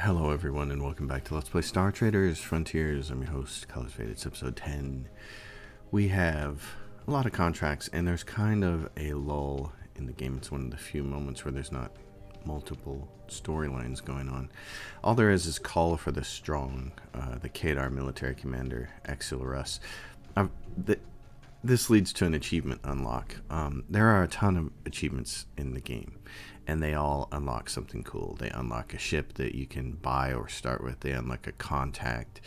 Hello everyone and welcome back to Let's Play Star Traders Frontiers. I'm your host, Colors Fade. It's episode 10. We have a lot of contracts and there's kind of a lull in the game. It's one of the few moments where there's not multiple storylines going on. All there is Call for the Strong, the Kadar military commander, Exo Scout. This leads to an achievement unlock. There are a ton of achievements in the game, and they all unlock something cool. They unlock a ship that you can buy or start with. They unlock a contact.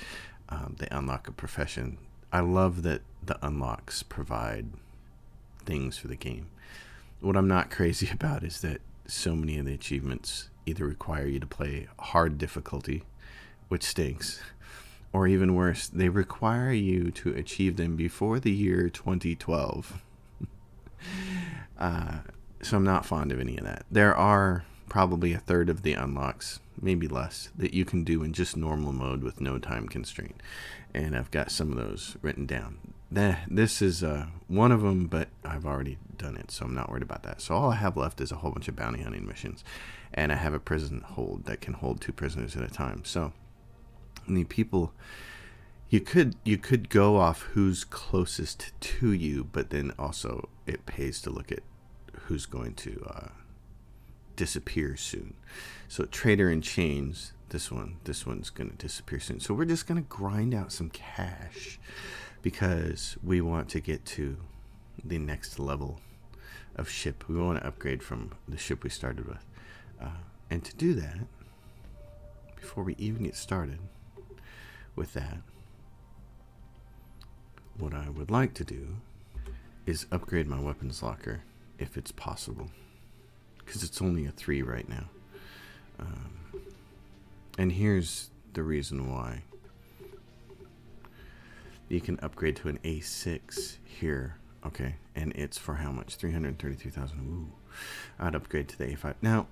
They unlock a profession. I love that the unlocks provide things for the game. What I'm not crazy about is that so many of the achievements either require you to play hard difficulty, which stinks, or even worse, they require you to achieve them before the year 2012. So I'm not fond of any of that. There are probably a third of the unlocks, maybe less, that you can do in just normal mode with no time constraint. And I've got some of those written down. This is one of them, but I've already done it, so I'm not worried about that. So all I have left is a whole bunch of bounty hunting missions. And I have a prison hold that can hold 2 prisoners at a time. So the people, you could go off who's closest to you, but then also it pays to look at who's going to disappear soon. So Trader in Chains, this one's going to disappear soon. So we're just going to grind out some cash because we want to get to the next level of ship. We want to upgrade from the ship we started with. And to do that, before we even get started with that, what I would like to do is upgrade my weapons locker if it's possible, because it's only a 3 right now. And here's the reason why. You can upgrade to an A6 here, okay, and it's for how much? 333,000. Ooh, I'd upgrade to the A5. Now,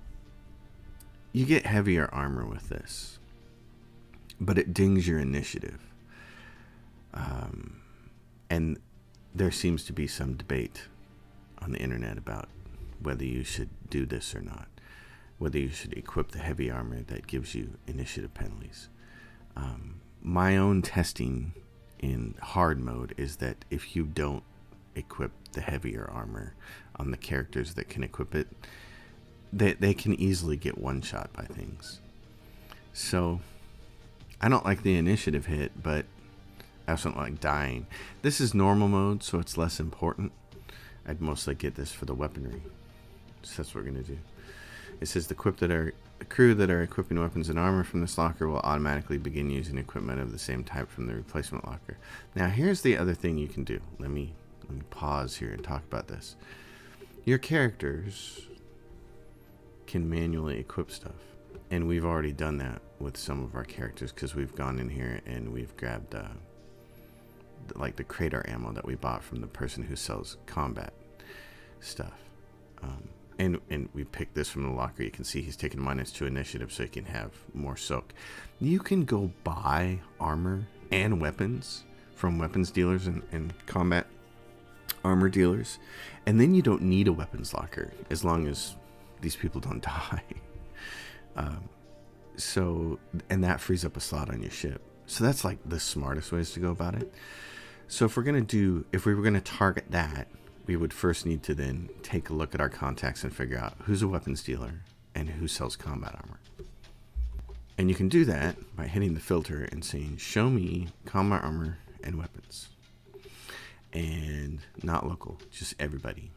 you get heavier armor with this, but it dings your initiative. And there seems to be some debate on the internet about whether you should do this or not, whether you should equip the heavy armor that gives you initiative penalties. My own testing in hard mode is that if you don't equip the heavier armor on the characters that can equip it, they can easily get one-shot by things. So I don't like the initiative hit, but I also don't like dying. This is normal mode, so it's less important. I'd mostly get this for the weaponry. So that's what we're going to do. It says the crew that are equipping weapons and armor from this locker will automatically begin using equipment of the same type from the replacement locker. Now here's the other thing you can do. Let me pause here and talk about this. Your characters can manually equip stuff. And we've already done that with some of our characters because we've gone in here and we've grabbed like the Kratar ammo that we bought from the person who sells combat stuff. And we picked this from the locker. You can see he's taking -2 initiative so he can have more soak. You can go buy armor and weapons from weapons dealers and combat armor dealers, and then you don't need a weapons locker as long as these people don't die. And that frees up a slot on your ship. So that's like the smartest ways to go about it. So if we were going to target that, we would first need to then take a look at our contacts and figure out who's a weapons dealer and who sells combat armor. And you can do that by hitting the filter and saying, show me combat armor and weapons. And not local, just everybody.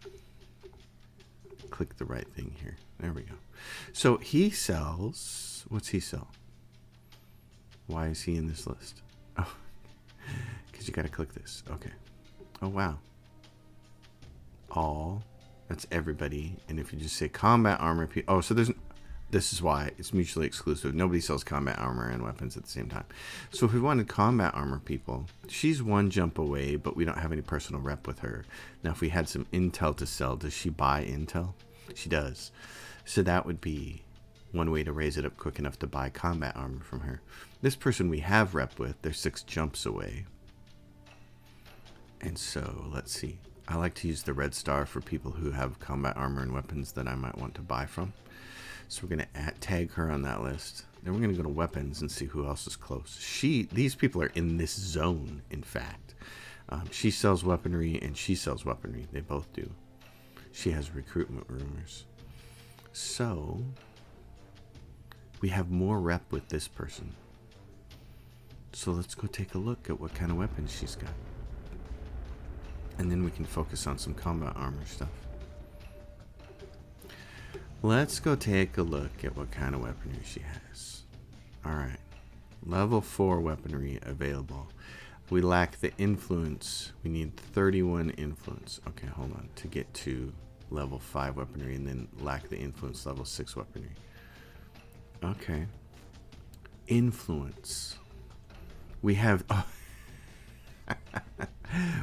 Click the right thing here. There we go. So he sells, what's he sell? Why is he in this list? Oh, because you got to click this. Okay. Oh, wow. All, that's everybody. And if you just say combat armor, so this is why it's mutually exclusive. Nobody sells combat armor and weapons at the same time. So if we wanted combat armor people, she's one jump away, but we don't have any personal rep with her. Now, if we had some intel to sell, does she buy intel? She does. So that would be one way to raise it up quick enough to buy combat armor from her. This person we have rep with, they're 6 jumps away. And so, let's see. I like to use the red star for people who have combat armor and weapons that I might want to buy from. So we're going to tag her on that list. Then we're going to go to weapons and see who else is close. These people are in this zone, in fact. She sells weaponry and she sells weaponry. They both do. She has recruitment rumors. So, we have more rep with this person. So let's go take a look at what kind of weapons she's got. And then we can focus on some combat armor stuff. Let's go take a look at what kind of weaponry she has. Alright. Level 4 weaponry available. We lack the influence. We need 31 influence. Okay, hold on. To get to level 5 weaponry and then lack the influence level 6 weaponry. Okay. Influence. We have... Oh,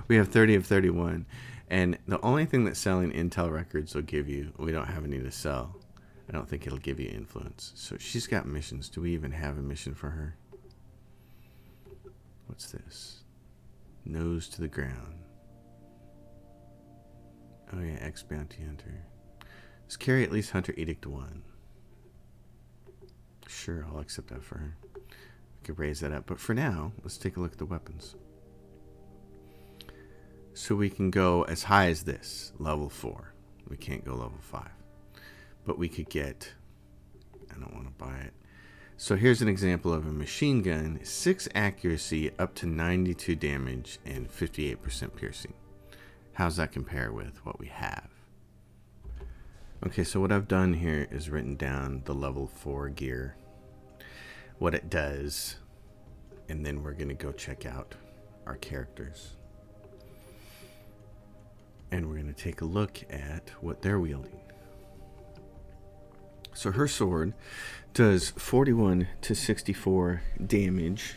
we have 30 of 31. And the only thing that selling intel records will give you, we don't have any to sell. I don't think it'll give you influence. So she's got missions. Do we even have a mission for her? What's this? Nose to the ground. Oh yeah, ex-bounty hunter. Let's carry at least Hunter Edict 1. Sure, I'll accept that for her. We could raise that up. But for now, let's take a look at the weapons. So we can go as high as this, level 4. We can't go level 5. But we could get... I don't want to buy it. So here's an example of a machine gun. 6 accuracy, up to 92 damage, and 58% piercing. How's that compare with what we have? Okay, so what I've done here is written down the level 4 gear. What it does. And then we're going to go check out our characters. And we're going to take a look at what they're wielding. So her sword does 41 to 64 damage.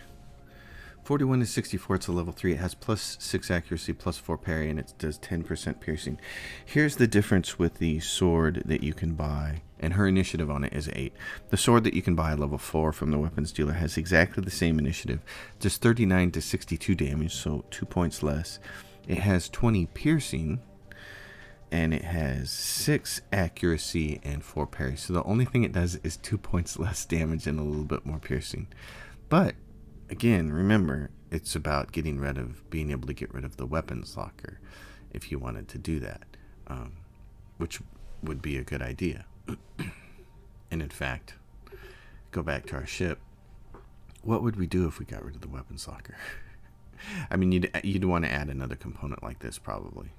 41 to 64, it's a level 3. It has plus 6 accuracy, plus 4 parry, and it does 10% piercing. Here's the difference with the sword that you can buy. And her initiative on it is 8. The sword that you can buy level 4 from the weapons dealer has exactly the same initiative. Does 39 to 62 damage, so 2 points less. It has 20 piercing, and it has 6 accuracy and 4 parry. So the only thing it does is 2 points less damage and a little bit more piercing. But, again, remember, it's about being able to get rid of the weapons locker if you wanted to do that, which would be a good idea. And in fact, go back to our ship. What would we do if we got rid of the weapons locker? I mean, you'd want to add another component like this, probably.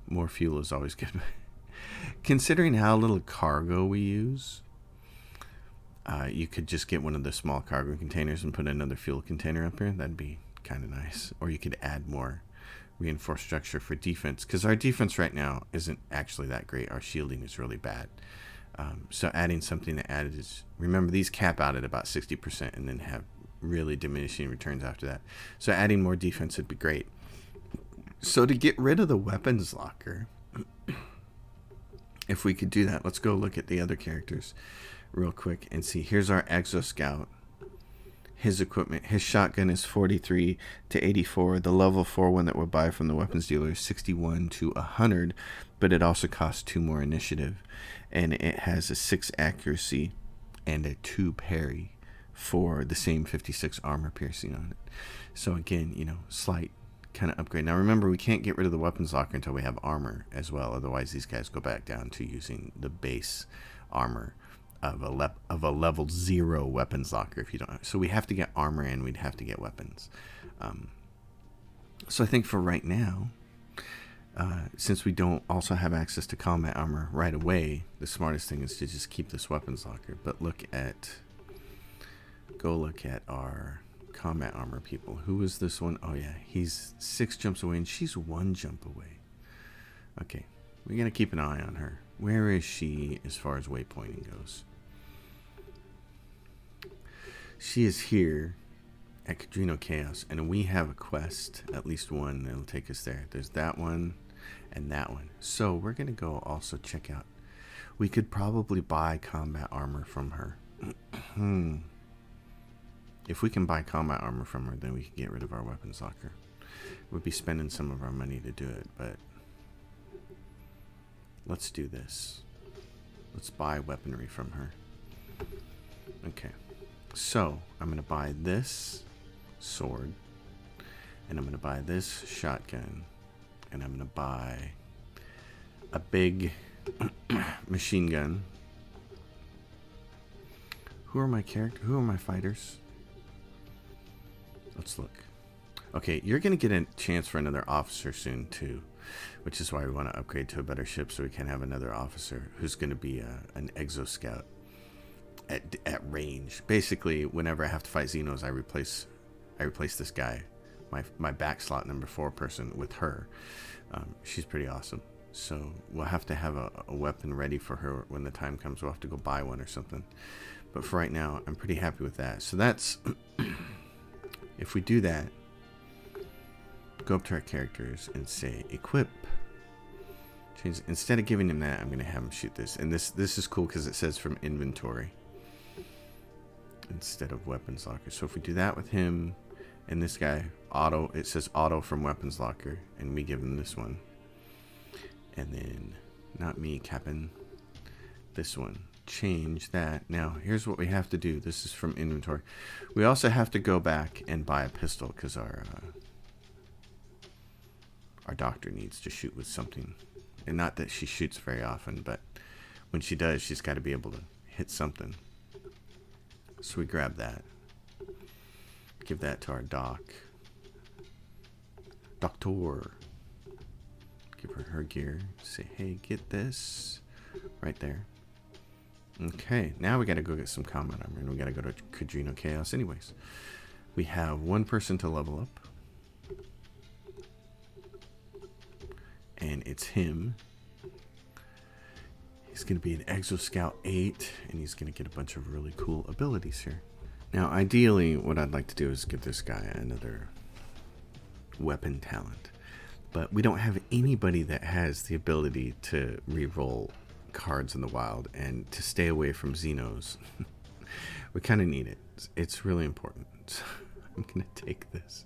More fuel is always good. Considering how little cargo we use, you could just get one of the small cargo containers and put another fuel container up here. That'd be kind of nice. Or you could add more reinforced structure for defense, because our defense right now isn't actually that great. Our shielding is really bad. So adding something that adds, remember these cap out at about 60% and then have really diminishing returns after that. So adding more defense would be great. So to get rid of the weapons locker, if we could do that, let's go look at the other characters real quick and see. Here's our Exo Scout. His equipment, his shotgun is 43 to 84. The level 4 one that we'll buy from the weapons dealer is 61 to 100, but it also costs 2 more initiative. And it has a 6 accuracy and a 2 parry for the same 56 armor piercing on it. So again, slight kind of upgrade. Now remember, we can't get rid of the weapons locker until we have armor as well. Otherwise, these guys go back down to using the base armor of a level 0 weapons locker if you don't. So we have to get armor and we'd have to get weapons. So I think for right now, since we don't also have access to combat armor right away, the smartest thing is to just keep this weapons locker. But go look at our combat armor people. Who is this one? Oh yeah, he's 6 jumps away and she's 1 jump away. Okay, we're gonna keep an eye on her. Where is she as far as waypointing goes? She is here at Cadrino Chaos, and we have a quest, at least one, that'll take us there. There's that one and that one. So we're going to go also check out. We could probably buy combat armor from her. If we can buy combat armor from her, then we can get rid of our weapons locker. We'd be spending some of our money to do it, but let's do this. Let's buy weaponry from her. Okay. So, I'm going to buy this sword. And I'm going to buy this shotgun. And I'm going to buy a big machine gun. Who are my fighters? Let's look. Okay, you're going to get a chance for another officer soon too, which is why we want to upgrade to a better ship so we can have another officer who's going to be an Exo Scout at range. Basically, whenever I have to fight Xenos, I replace this guy, my back slot number 4 person, with her. She's pretty awesome. So we'll have to have a weapon ready for her when the time comes. We'll have to go buy one or something. But for right now, I'm pretty happy with that. So that's... if we do that, go up to our characters and say, equip. Change. Instead of giving him that, I'm going to have him shoot this. And this is cool because it says from inventory instead of weapons locker. So if we do that with him and this guy, auto, it says auto from weapons locker. And we give him this one. And then, not me, Captain, this one. Change that. Now, here's what we have to do. This is from inventory. We also have to go back and buy a pistol because our doctor needs to shoot with something. And not that she shoots very often, but when she does, she's got to be able to hit something. So we grab that. Give that to our doctor. Give her gear. Say, hey, get this. Right there. Okay, now we got to go get some combat armor, and we got to go to Cadrino Chaos anyways. We have one person to level up. And it's him. He's going to be an Exo Scout 8, and he's going to get a bunch of really cool abilities here. Now, ideally, what I'd like to do is give this guy another weapon talent. But we don't have anybody that has the ability to reroll cards in the wild and to stay away from Xenos. We kind of need it. It's really important. So I'm going to take this.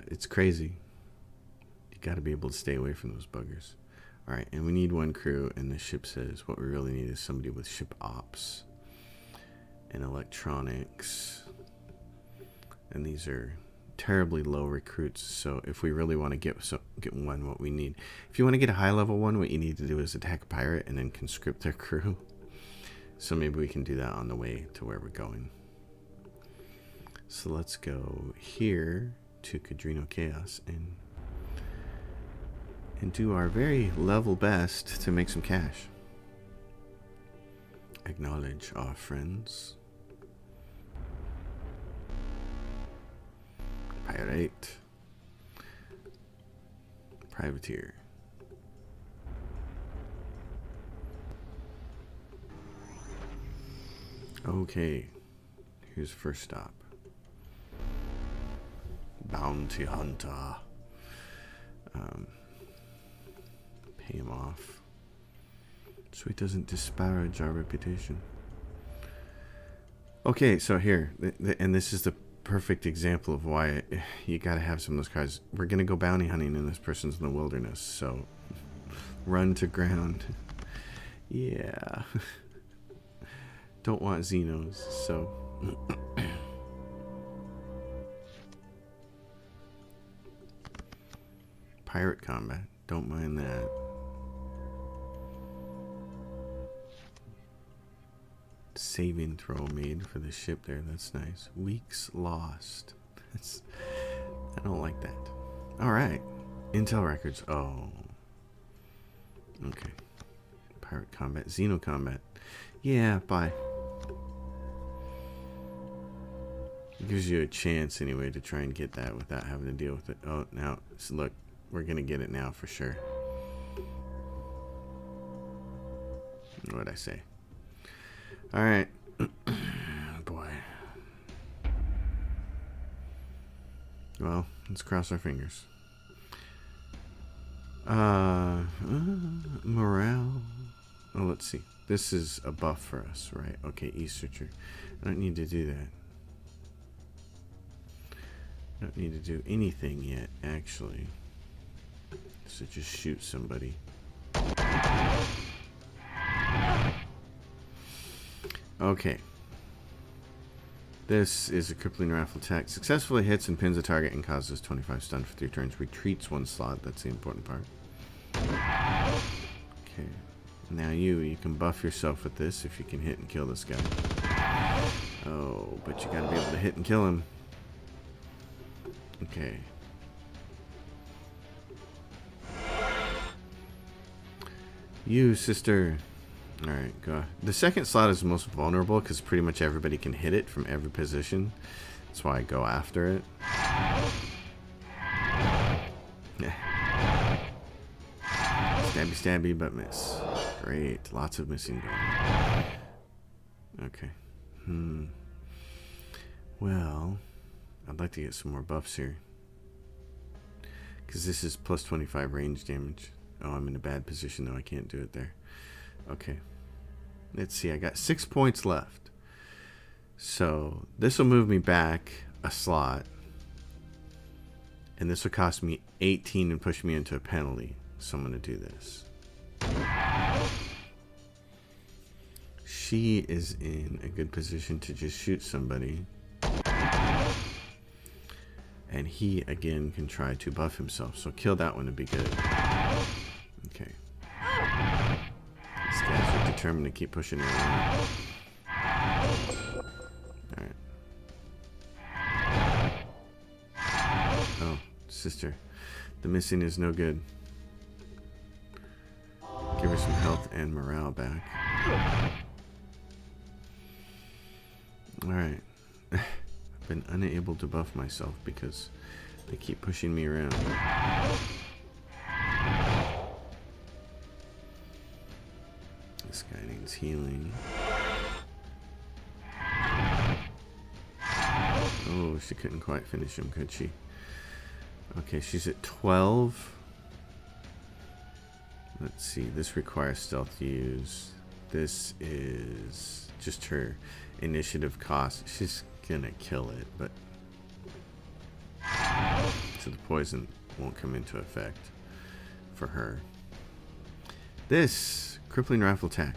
It's crazy. You got to be able to stay away from those buggers. All right, and we need one crew, and the ship says what we really need is somebody with ship ops and electronics. And these are terribly low recruits, so if we really want to get one, what we need, if you want to get a high level one, what you need to do is attack a pirate and then conscript their crew. So maybe we can do that on the way to where we're going. So let's go here to Cadrino Chaos and do our very level best to make some cash. Acknowledge our friends. Pirate. Privateer. Okay. Here's first stop. Bounty hunter. Pay him off so he doesn't disparage our reputation. Okay, so here, and this is the perfect example of why you gotta have some of those cards. We're gonna go bounty hunting and this person's in the wilderness, so run to ground. Yeah. Don't want Xenos, so pirate combat, don't mind that. Saving throw made for the ship there. That's nice. Weeks lost. I don't like that. Alright. Intel records. Oh. Okay. Pirate combat. Xeno combat. Yeah, bye. It gives you a chance anyway to try and get that without having to deal with it. Oh, now, so look. We're going to get it now for sure. What'd I say? Alright. Boy. Well, let's cross our fingers. Morale. Oh, let's see. This is a buff for us, right? Okay, E-Searcher. I don't need to do that. I don't need to do anything yet, actually. So just shoot somebody. Okay. This is a crippling rifle attack. Successfully hits and pins a target and causes 25 stun for 3 turns. Retreats 1 slot. That's the important part. Okay. Now you can buff yourself with this if you can hit and kill this guy. Oh, but you gotta be able to hit and kill him. Okay. You, sister. Alright, go. The second slot is the most vulnerable because pretty much everybody can hit it from every position. That's why I go after it. Yeah. Stabby, stabby, but miss. Great. Lots of missing going on. Okay. Well, I'd like to get some more buffs here. Because this is plus 25 range damage. Oh, I'm in a bad position though. I can't do it there. Okay. Let's see. I got 6 points left. So this will move me back a slot. And this will cost me 18 and push me into a penalty. So I'm going to do this. She is in a good position to just shoot somebody. And he, again, can try to buff himself. So kill that one would be good. Okay. These guys are determined to keep pushing it around. Alright. Oh, sister. The missing is no good. Give her some health and morale back. Alright. I've been unable to buff myself because they keep pushing me around. This guy needs healing. Oh, she couldn't quite finish him, could she? Okay, she's at 12. Let's see, this requires stealth use. This is just her initiative cost. She's gonna kill it, but so the poison won't come into effect for her. This crippling rifle attack,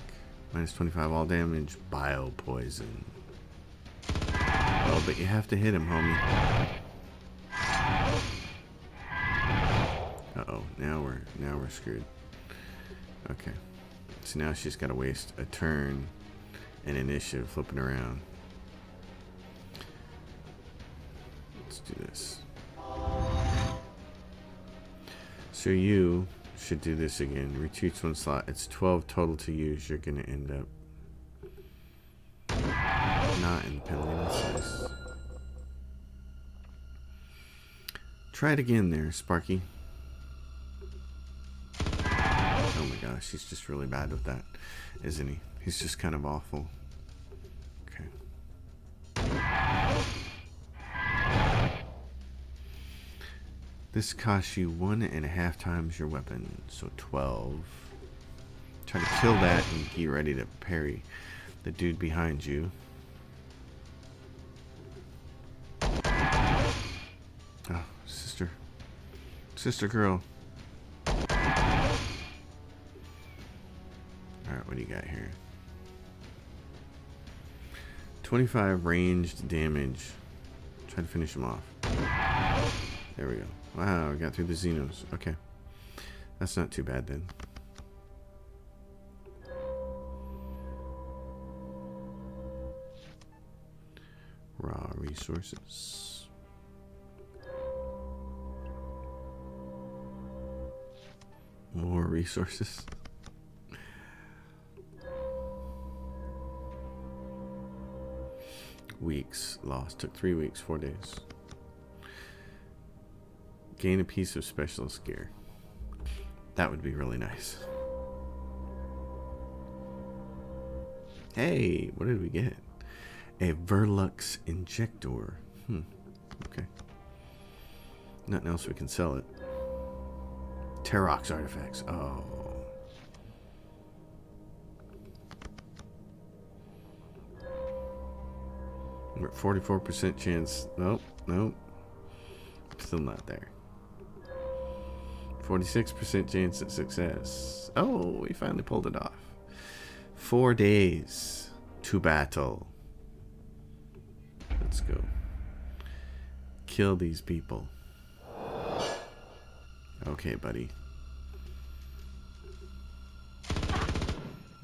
minus 25 all damage, bio poison. Oh, but you have to hit him, homie. Uh-oh, now we're screwed. Okay, so now she's got to waste a turn and initiative flipping around. Let's do this. So you should do this again. Retreats 1 slot. It's 12 total to use. You're going to end up not in the penalty. That's nice. Try it again there, Sparky. Oh my gosh, he's just really bad with that, isn't he? He's just kind of awful. Okay. This costs you 1.5 times your weapon, so 12. Try to kill that and get ready to parry the dude behind you. Oh, sister. Sister girl. Alright, what do you got here? 25 ranged damage. Try to finish him off. There we go. Wow, we got through the Xenos. Okay. That's not too bad then. Raw resources. More resources. Weeks lost. Took 3 weeks, 4 days. Gain a piece of specialist gear. That would be really nice. Hey, what did we get? A Verlux injector. Okay. Nothing else we can sell it. Terox artifacts. Oh. We're at 44% chance. Nope. Still not there. 46% chance of success. Oh, we finally pulled it off. 4 days. To battle. Let's go. Kill these people. Okay, buddy.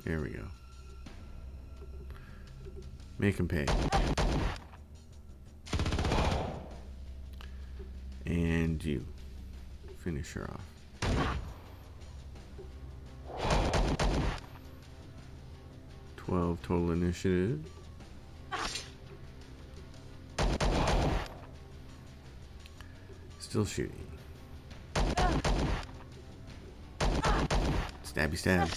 There we go. Make him pay. And you. Finish her off. 12 total initiative. Still shooting. Stabby stab.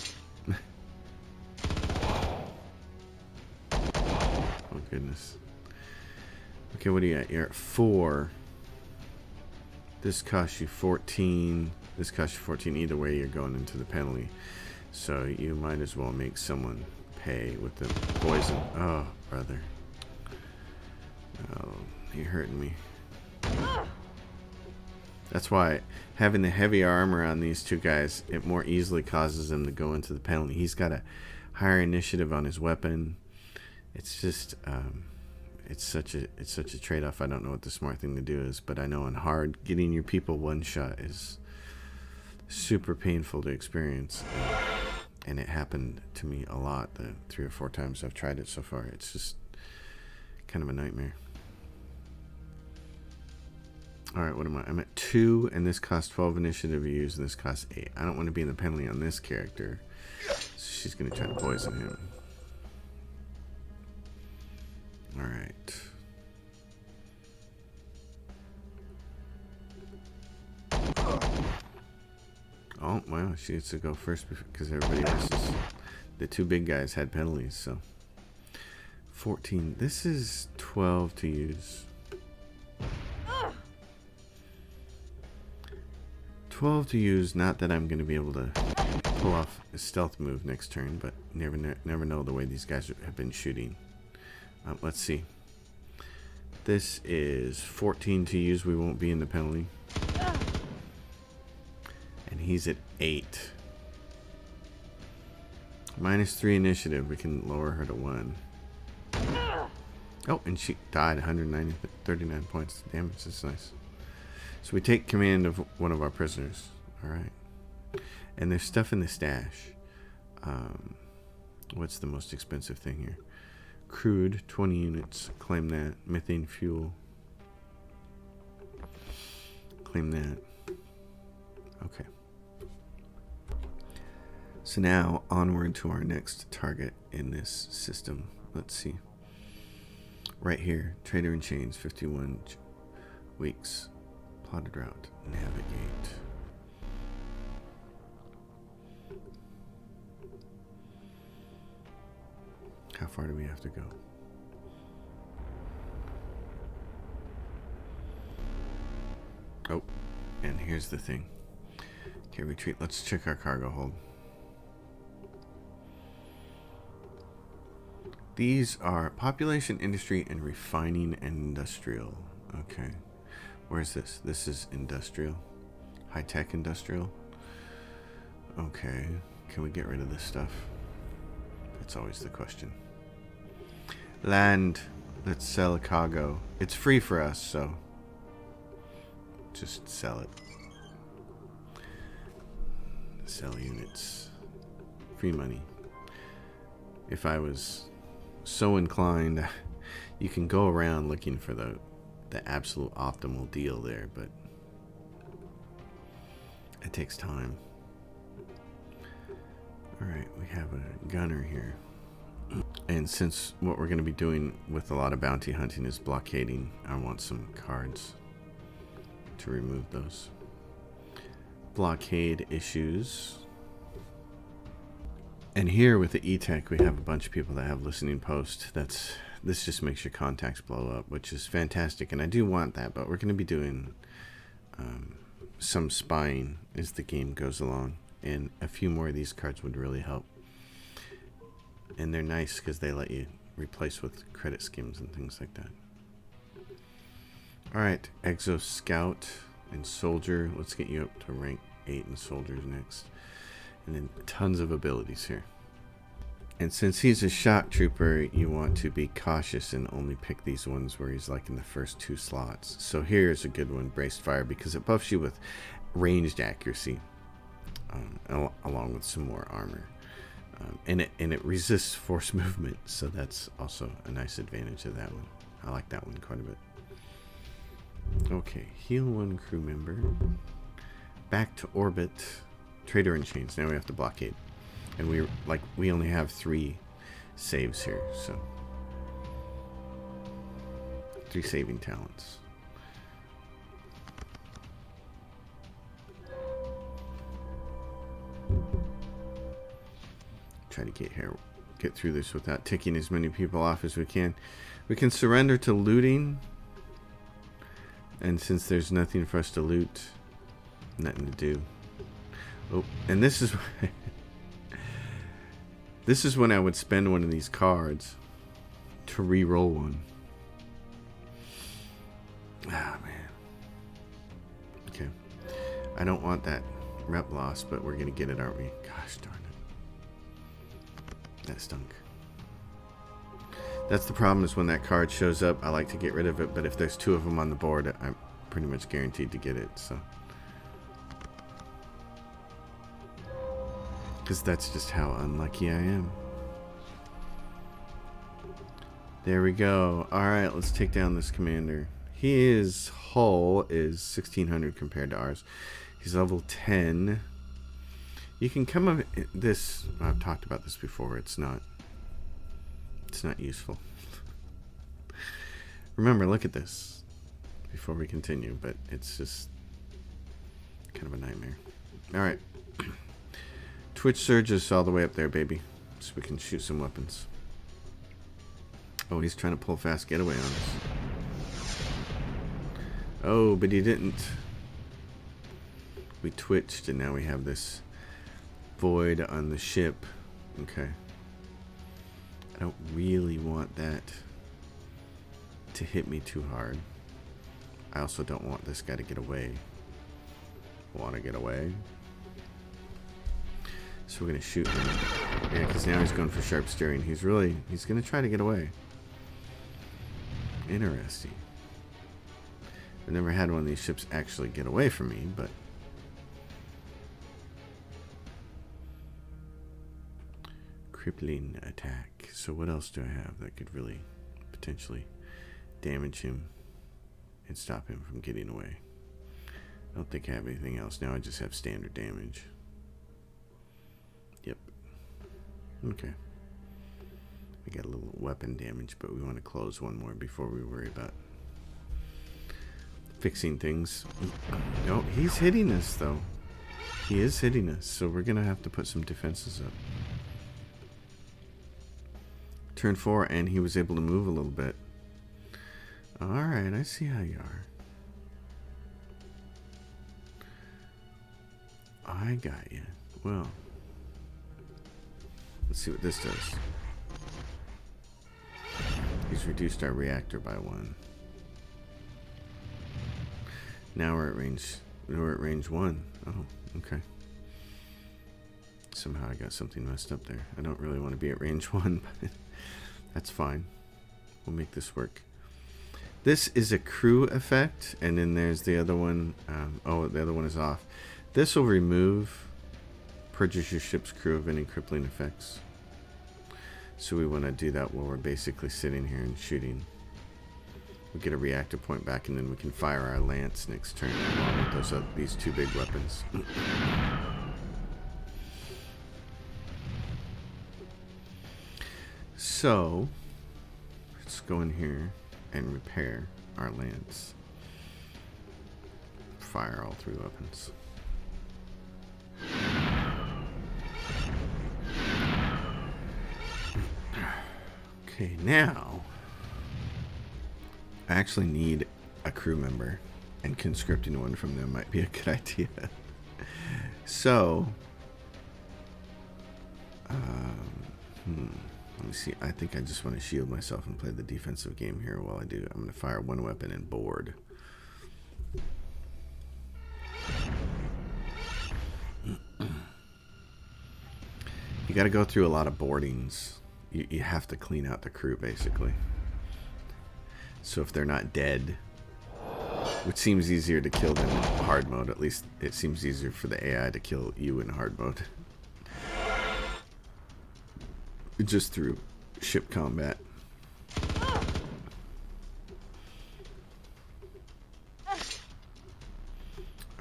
Oh goodness. Okay, what do you got? You're at 4. This costs you 14. This costs you 14. Either way, you're going into the penalty. So you might as well make someone pay with the poison. Oh, brother. Oh, you're hurting me. That's why having the heavy armor on these two guys, it more easily causes them to go into the penalty. He's got a higher initiative on his weapon. It's just, it's such a trade-off. I don't know what the smart thing to do is, but I know on hard, getting your people one shot is super painful to experience. And it happened to me a lot, the 3 or 4 times I've tried it so far. It's just kind of a nightmare. Alright, what am I? I'm at 2, and this costs 12 initiative to use, and this costs 8. I don't want to be in the penalty on this character. So she's going to try to poison him. Alright. Oh, wow, she gets to go first because everybody else is... The 2 big guys had penalties, so... 14. This is 12 to use. 12 to use, not that I'm going to be able to pull off a stealth move next turn, but never know the way these guys have been shooting. Let's see. This is 14 to use. We won't be in the penalty. And he's at 8. -3 initiative. We can lower her to 1. Oh, and she died. 39 points damage. That's nice. So we take command of one of our prisoners. Alright. And there's stuff in the stash. What's the most expensive thing here? Crude, 20 units. Claim that. Methane fuel. Claim that. Okay. So now, onward to our next target in this system. Let's see. Right here. Trader in Chains, 51 weeks. Plotted route. Navigate. How far do we have to go? Oh, and here's the thing. Okay, retreat. Let's check our cargo hold. These are population, industry, and refining and industrial. Okay. Where's this? This is industrial. High-tech industrial. Okay. Can we get rid of this stuff? That's always the question. Land. Let's sell a cargo. It's free for us, so just sell it. Sell units. Free money. If I was so inclined, you can go around looking for the absolute optimal deal there, but it takes time. Alright, we have a gunner here. And since what we're going to be doing with a lot of bounty hunting is blockading, I want some cards to remove those. Blockade issues. And here with the E-Tech, we have a bunch of people that have listening posts. This just makes your contacts blow up, which is fantastic. And I do want that, but we're going to be doing some spying as the game goes along. And a few more of these cards would really help. And they're nice because they let you replace with credit schemes and things like that. Alright, Exo Scout and Soldier. Let's get you up to rank 8 in Soldiers next. And then tons of abilities here. And since he's a shock trooper, you want to be cautious and only pick these ones where he's like in the first 2 slots. So here's a good one, Braced Fire, because it buffs you with ranged accuracy, along with some more armor. And it resists force movement, so that's also a nice advantage of that one. I like that one quite a bit. Okay, heal 1 crew member. Back to orbit. Trader in chains. Now we have to blockade. And we only have 3 saves here, so 3 saving talents. Try to get through this without ticking as many people off as we can. We can surrender to looting, and since there's nothing for us to loot, nothing to do. Oh, and this is this is when I would spend one of these cards to re-roll one. Ah, man. Okay. I don't want that rep loss, but we're going to get it, aren't we? Gosh darn it. That stunk. That's the problem, is when that card shows up, I like to get rid of it, but if there's 2 of them on the board, I'm pretty much guaranteed to get it, so. Because that's just how unlucky I am. There we go. Alright, let's take down this commander. His hull is 1600 compared to ours. He's level 10. You can come up this. I've talked about this before. It's not useful. Remember, look at this before we continue, but it's just kind of a nightmare. Alright. Twitch surges all the way up there, baby, so we can shoot some weapons. Oh, he's trying to pull fast getaway on us. Oh, but he didn't. We twitched, and now we have this void on the ship. Okay. I don't really want that to hit me too hard. I also don't want this guy to get away. Want to get away? So we're going to shoot him. Yeah, because now he's going for sharp steering. He's going to try to get away. Interesting. I've never had one of these ships actually get away from me, but... Crippling attack. So what else do I have that could really potentially damage him and stop him from getting away? I don't think I have anything else. Now I just have standard damage. Yep. Okay. We got a little weapon damage, but we want to close one more before we worry about fixing things. No, he's hitting us, though. He is hitting us, so we're going to have to put some defenses up. Turn 4, and he was able to move a little bit. Alright, I see how you are. I got you. Well, let's see what this does. He's reduced our reactor by 1. Now we're at range 1. Oh, okay. Somehow I got something messed up there. I don't really want to be at range 1, but that's fine. We'll make this work. This is a crew effect, and then there's the other one. Oh, the other one is off. This will purges your ship's crew of any crippling effects. So we want to do that while we're basically sitting here and shooting. We'll get a reactor point back, and then we can fire our lance next turn along with these 2 big weapons. So let's go in here and repair our lance. Fire all 3 weapons. Okay, now I actually need a crew member, and conscripting one from them might be a good idea. So, let me see. I think I just want to shield myself and play the defensive game here while I do. I'm going to fire 1 weapon and board. got to go through a lot of boardings. You have to clean out the crew, basically. So if they're not dead, which seems easier to kill them in hard mode, at least it seems easier for the AI to kill you in hard mode. Just through ship combat.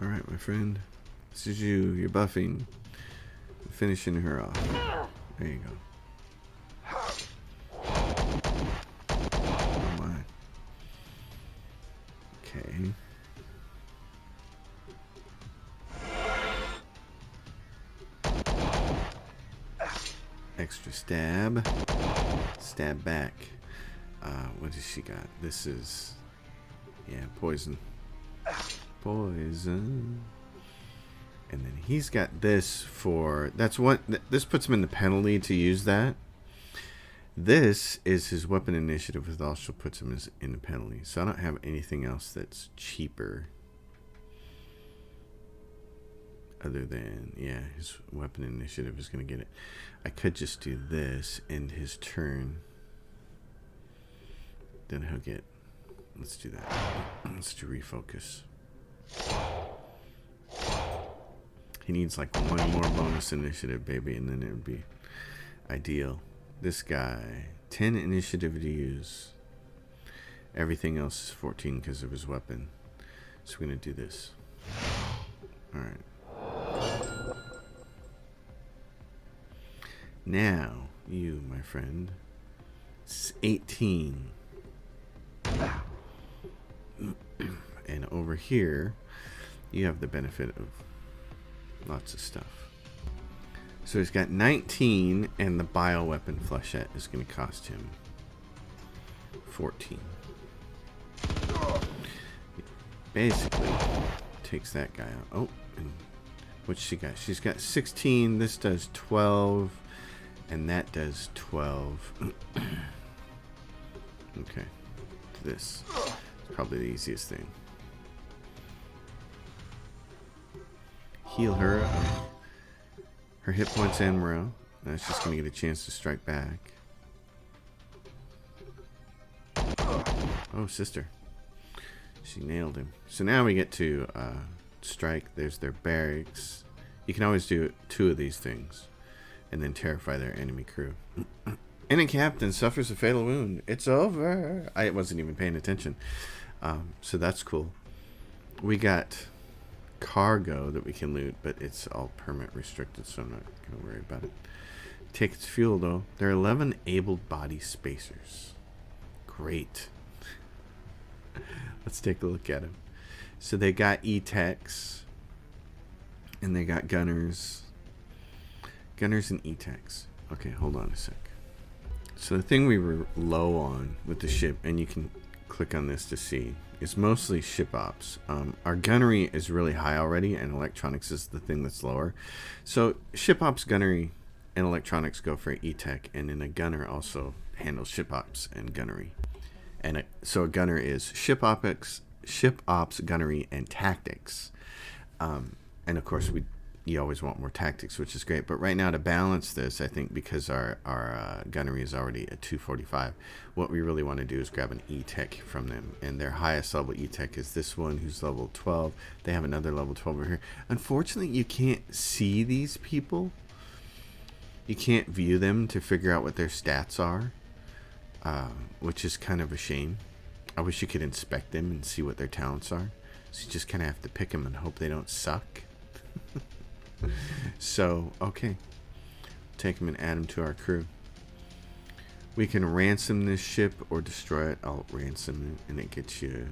Alright, my friend. This is you. You're buffing. Finishing her off. There you go. Oh my. Okay. Extra stab. Stab back. What does she got? This is... yeah, poison. Poison. And then he's got this for... that's what... this puts him in the penalty to use that. This is his weapon initiative, which also puts him in the penalty. So I don't have anything else that's cheaper. Other than... yeah, his weapon initiative is going to get it. I could just do this, end his turn. Then he'll get... let's do that. Let's do refocus. He needs like one more bonus initiative, baby, and then it would be ideal. This guy, 10 initiative to use. Everything else is 14 because of his weapon. So we're going to do this. Alright. Now, you, my friend, it's 18. And over here, you have the benefit of lots of stuff. So he's got 19, and the bioweapon flechette is going to cost him 14. Basically, takes that guy out. Oh, and what's she got? She's got 16. This does 12, and that does 12. Okay, this is probably the easiest thing. Heal her her hit points and morale. Now she's going to get a chance to strike back. Oh, sister. She nailed him. So now we get to strike. There's their barracks. You can always do 2 of these things and then terrify their enemy crew. Any captain suffers a fatal wound. It's over. I wasn't even paying attention. So that's cool. We got cargo that we can loot, but it's all permit restricted, so I'm not going to worry about it. Take its fuel, though. There are 11 able-body spacers. Great. Let's take a look at them. So they got E-Techs, and they got gunners. Gunners and E-Techs. Okay, hold on a sec. So the thing we were low on with the ship, and you can click on this to see, is mostly ship ops. Our gunnery is really high already, and electronics is the thing that's lower. So ship ops, gunnery, and electronics go for E-Tech, and then a gunner also handles ship ops and gunnery. And so a gunner is ship ops, gunnery, and tactics. And of course, you always want more tactics, which is great. But right now, to balance this, I think because our gunnery is already at 245, what we really want to do is grab an E-Tech from them. And their highest level E-Tech is this one, who's level 12. They have another level 12 over here. Unfortunately, you can't see these people. You can't view them to figure out what their stats are, which is kind of a shame. I wish you could inspect them and see what their talents are. So you just kind of have to pick them and hope they don't suck. So, okay. Take them and add them to our crew. We can ransom this ship or destroy it. I'll ransom it, and it gets you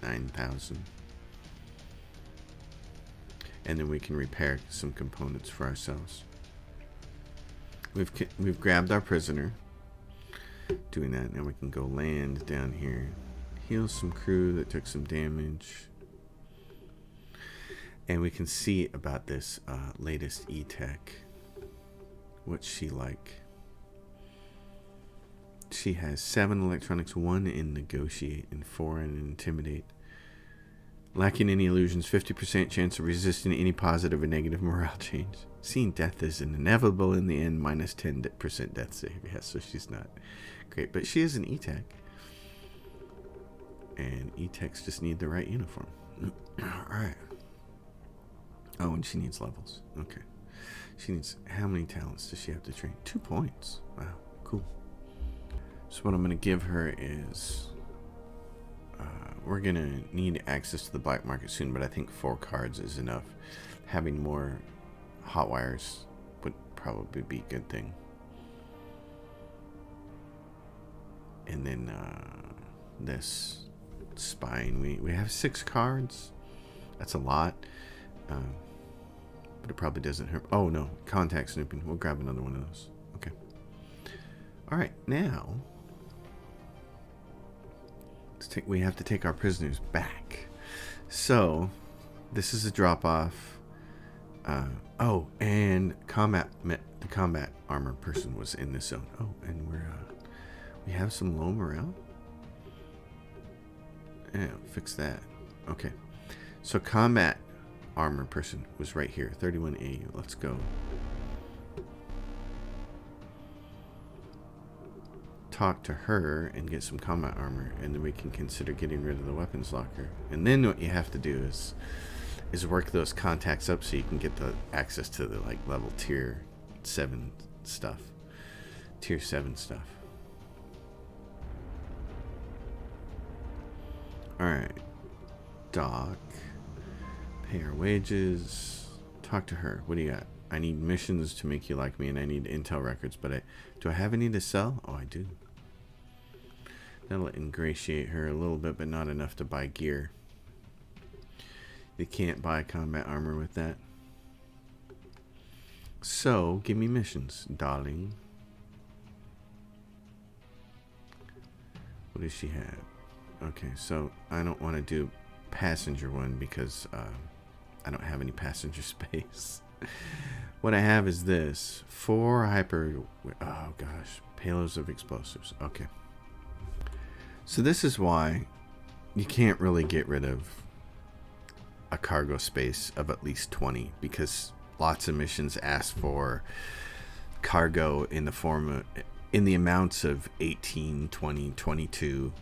9,000. And then we can repair some components for ourselves. We've grabbed our prisoner. Doing that, now we can go land down here. Heal some crew that took some damage. And we can see about this latest E-Tech. What's she like? She has 7 electronics, 1 in negotiate, and 4 in intimidate. Lacking any illusions, 50% chance of resisting any positive or negative morale change. Seeing death is inevitable in the end, minus 10% death save. Yeah, so she's not great. But she is an E-Tech. And E-Techs just need the right uniform. Alright. Oh, and she needs levels. Okay. She needs... How many talents does she have to train? 2 points. Wow, cool. So what I'm going to give her is... we're going to need access to the black market soon, but I think 4 cards is enough. Having more hot wires would probably be a good thing. And then this spine, we have 6 cards. That's a lot. But it probably doesn't hurt. Oh no, contact snooping. We'll grab another one of those. Okay. Alright, now we have to take our prisoners back. So this is a drop off. Oh, and the combat armor person was in this zone. Oh, and we have some low morale. Yeah, fix that. Okay. So combat armor person was right here. 31A. Let's go. Talk to her and get some combat armor, and then we can consider getting rid of the weapons locker. And then what you have to do is work those contacts up so you can get the access to the like level tier 7 stuff. Tier 7 stuff. Alright. Doc. Pay our wages. Talk to her. What do you got? I need missions to make you like me, and I need intel records, but do I have any to sell? Oh, I do. That'll ingratiate her a little bit, but not enough to buy gear. You can't buy combat armor with that. So, give me missions, darling. What does she have? Okay, so I don't want to do passenger one because I don't have any passenger space. What I have is this. 4 hyper... Oh, gosh. Payloads of explosives. Okay. So this is why you can't really get rid of a cargo space of at least 20, because lots of missions ask for cargo in the form of... in the amounts of 18, 20, 22.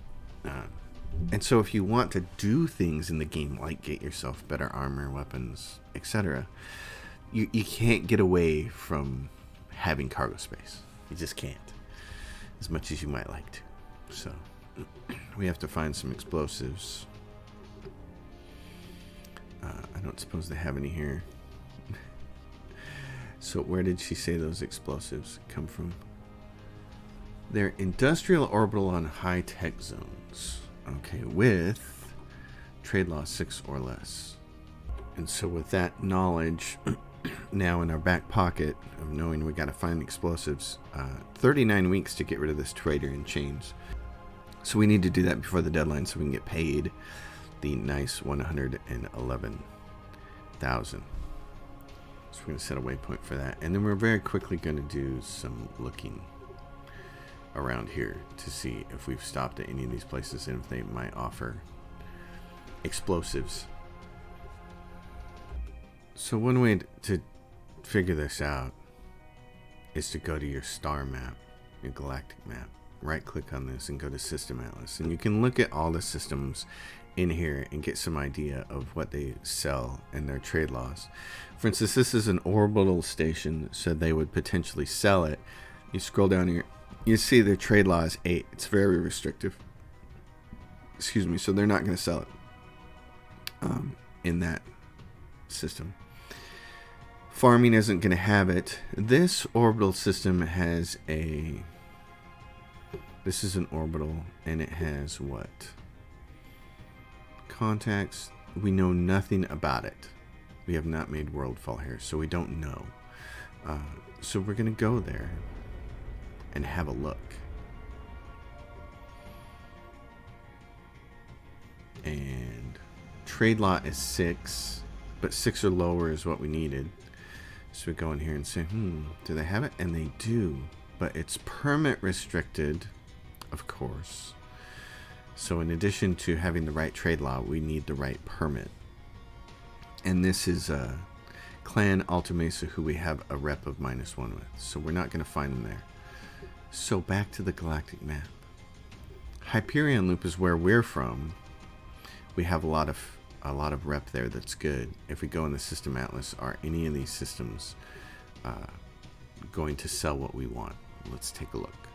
And so if you want to do things in the game, like get yourself better armor, weapons, etc., you can't get away from having cargo space. You just can't, as much as you might like to. So we have to find some explosives. I don't suppose they have any here. So where did she say those explosives come from? They're industrial, orbital, on high-tech zones. Okay, with trade law 6 or less. And so with that knowledge now in our back pocket of knowing we got to find explosives, 39 weeks to get rid of this trader in chains. So we need to do that before the deadline so we can get paid the nice 111,000. So we're going to set a waypoint for that. And then we're very quickly going to do some looking around here to see if we've stopped at any of these places and if they might offer explosives. So one way to figure this out is to go to your star map, your galactic map. Right click on this and go to System Atlas, and you can look at all the systems in here and get some idea of what they sell and their trade laws. For instance, this is an orbital station, so they would potentially sell it. You scroll down here, you see their trade law is 8. It's very restrictive. Excuse me, so they're not going to sell it in that system. Farming isn't going to have it. This orbital system has a... This is an orbital, and it has what? Contacts. We know nothing about it. We have not made worldfall here, so we don't know. So we're going to go there and have a look. And trade lot is 6, but 6 or lower is what we needed. So we go in here and say, do they have it? And they do, but it's permit restricted, of course. So in addition to having the right trade law, we need the right permit. And this is Clan Alta Mesa, who we have a rep of -1 with. So we're not going to find them there. So back to the galactic map. Hyperion Loop is where we're from. We have a lot of rep there that's good. If we go in the system atlas, are any of these systems going to sell what we want? Let's take a look.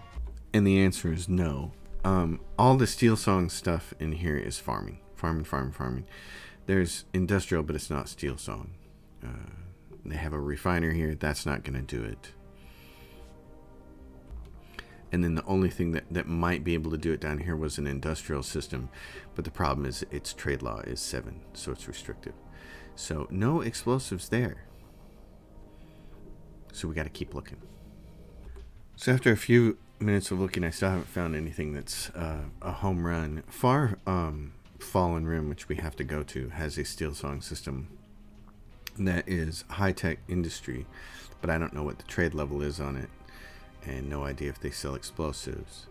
And the answer is no. All the Steel Song stuff in here is farming. Farming. There's industrial, but it's not Steel Song. They have a refiner here. That's not going to do it. And then the only thing that might be able to do it down here was an industrial system. But the problem is its trade law is 7, so it's restrictive. So no explosives there. So we got to keep looking. So after a few minutes of looking, I still haven't found anything that's a home run. Far Fallen Rim, which we have to go to, has a Steel Song system that is high-tech industry. But I don't know what the trade level is on it. And no idea if they sell explosives.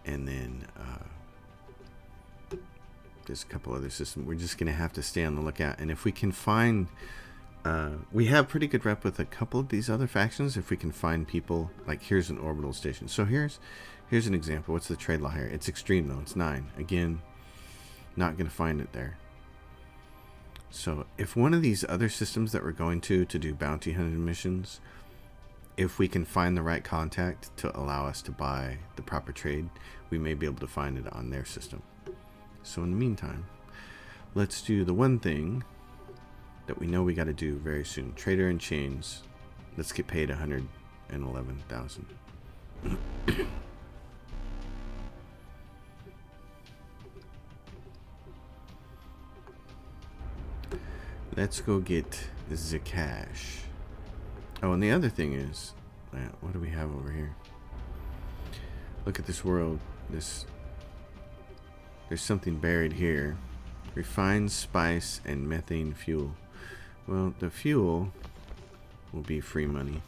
And then there's a couple other systems. We're just going to have to stay on the lookout. And if we can find... we have pretty good rep with a couple of these other factions. If we can find people... Like, here's an orbital station. So here's an example. What's the trade law here? It's extreme, though. It's 9. Again, not going to find it there. So if one of these other systems that we're going to do bounty hunting missions... If we can find the right contact to allow us to buy the proper trade, we may be able to find it on their system. So in the meantime, let's do the one thing that we know we got to do very soon. Trader in chains. Let's get paid 111,000. Let's go get the cash. Oh, and the other thing is, what do we have over here? Look at this world. There's something buried here. Refined spice and methane fuel. Well, the fuel will be free money.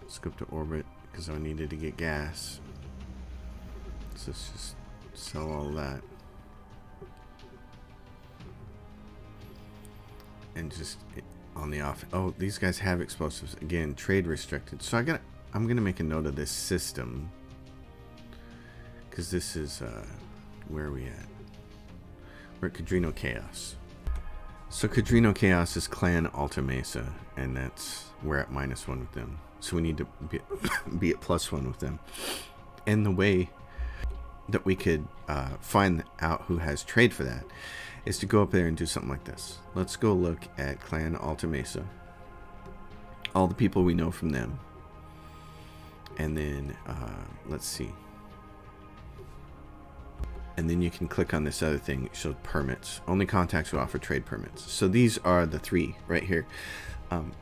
Let's go up to orbit because I needed to get gas. So let's just sell all that. And just... on the off. Oh, these guys have explosives. Again, trade restricted. So I'm gonna make a note of this system, because this is where are we at? We're at Cadrino Chaos. So Cadrino Chaos is Clan Alta Mesa, and we're at -1 with them. So we need to be at +1 with them. And the way that we could find out who has trade for that is to go up there and do something like this. Let's go look at Clan Alta Mesa. All the people we know from them. And then, let's see. And then you can click on this other thing. It shows permits. Only contacts who offer trade permits. So these are the 3 right here.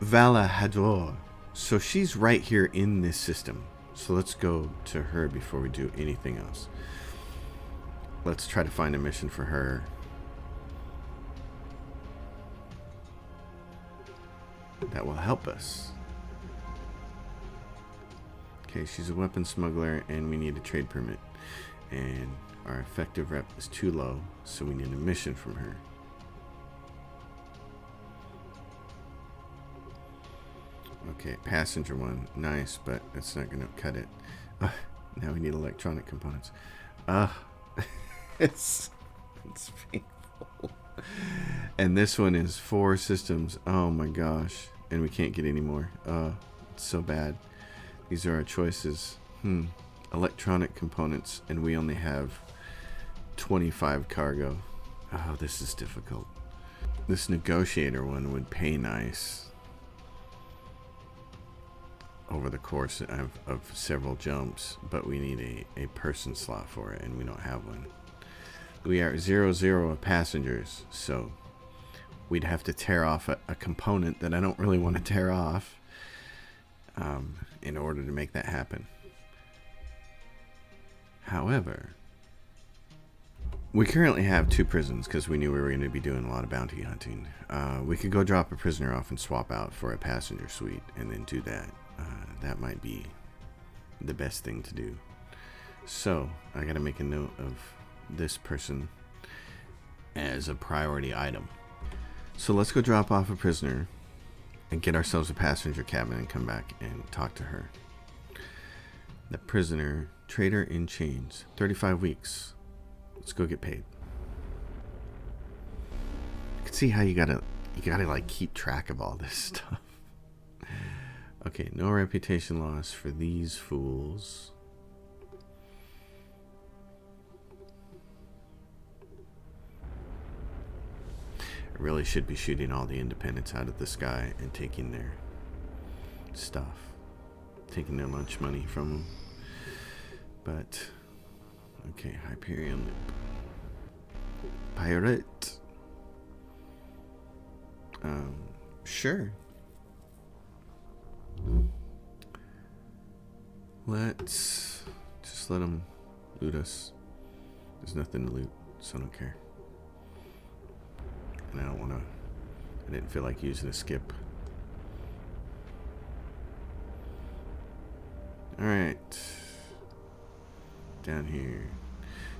Vala Hador. So she's right here in this system. So let's go to her before we do anything else. Let's try to find a mission for her. That will help us. Okay, she's a weapon smuggler and we need a trade permit. And our effective rep is too low, so we need a mission from her. Okay, passenger one. Nice, but it's not going to cut it. Now we need electronic components. It's painful. And this one is 4 systems. Oh my gosh. And we can't get any more. It's so bad. These are our choices. Electronic components, and we only have 25 cargo. Oh, this is difficult. This negotiator one would pay nice over the course of several jumps, but we need a person slot for it, and we don't have one. We are 0-0 of passengers, so we'd have to tear off a component that I don't really want to tear off in order to make that happen. However, we currently have 2 prisons because we knew we were going to be doing a lot of bounty hunting. We could go drop a prisoner off and swap out for a passenger suite and then do that. That might be the best thing to do. So I got to make a note of this person as a priority item. So let's go drop off a prisoner and get ourselves a passenger cabin and come back and talk to her. The prisoner, trader in chains, 35 weeks. Let's go get paid. You can see how you gotta like keep track of all this stuff. Okay, no reputation loss for these fools. I really should be shooting all the independents out of the sky and taking their stuff. Taking their lunch money from them. But, okay, Hyperion Loop. Pirate. Sure. Let's just let them loot us. There's nothing to loot, so I don't care. And I didn't feel like using a skip. Alright. Down here.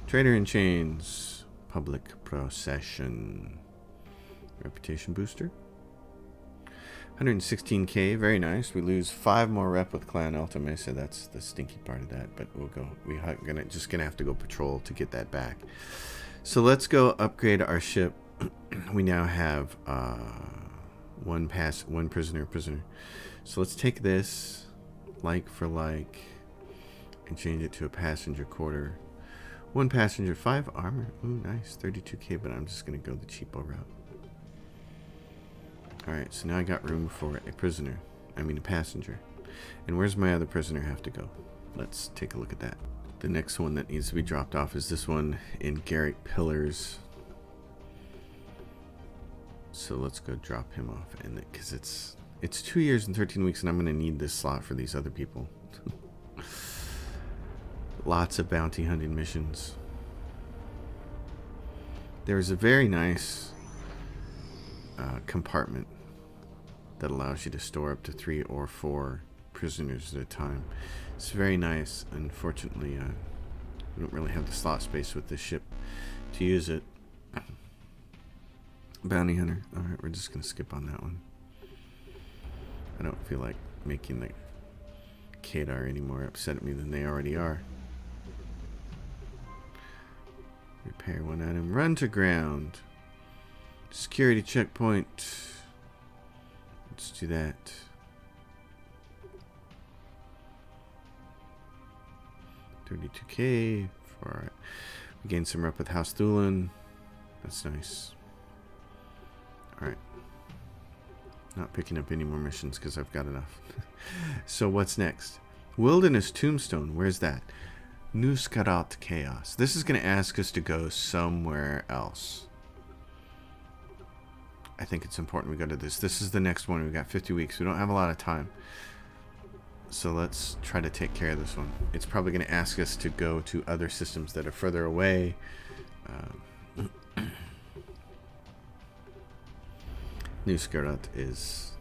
Trader in chains. Public procession. Reputation booster. 116k, very nice. We lose 5 more rep with Clan Alta Mesa. That's the stinky part of that, but we're just gonna have to go patrol to get that back. So let's go upgrade our ship. We now have one prisoner. So let's take this like for like and change it to a passenger quarter. 1 passenger, 5 armor. Ooh, nice. 32k, but I'm just gonna go the cheapo route. Alright, so now I got room for a passenger. And where's my other prisoner have to go? Let's take a look at that. The next one that needs to be dropped off is this one in Garrick Pillars. So let's go drop him off, and because it's 2 years and 13 weeks, and I'm going to need this slot for these other people. Lots of bounty hunting missions. There's a very nice compartment that allows you to store up to 3 or 4 prisoners at a time. It's very nice. Unfortunately, we don't really have the slot space with this ship to use it. Bounty hunter. Alright, we're just going to skip on that one. I don't feel like making the Kadar any more upset at me than they already are. Repair 1 item. Run to ground. Security checkpoint. Let's do that. $32k for we gained some rep with House Thulin. That's nice. Alright. Not picking up any more missions because I've got enough. So what's next? Wilderness Tombstone. Where's that? Nuskarat Chaos. This is going to ask us to go somewhere else. I think it's important we go to this. This is the next one. We've got 50 weeks. We don't have a lot of time. So let's try to take care of this one. It's probably going to ask us to go to other systems that are further away. Nuskarat is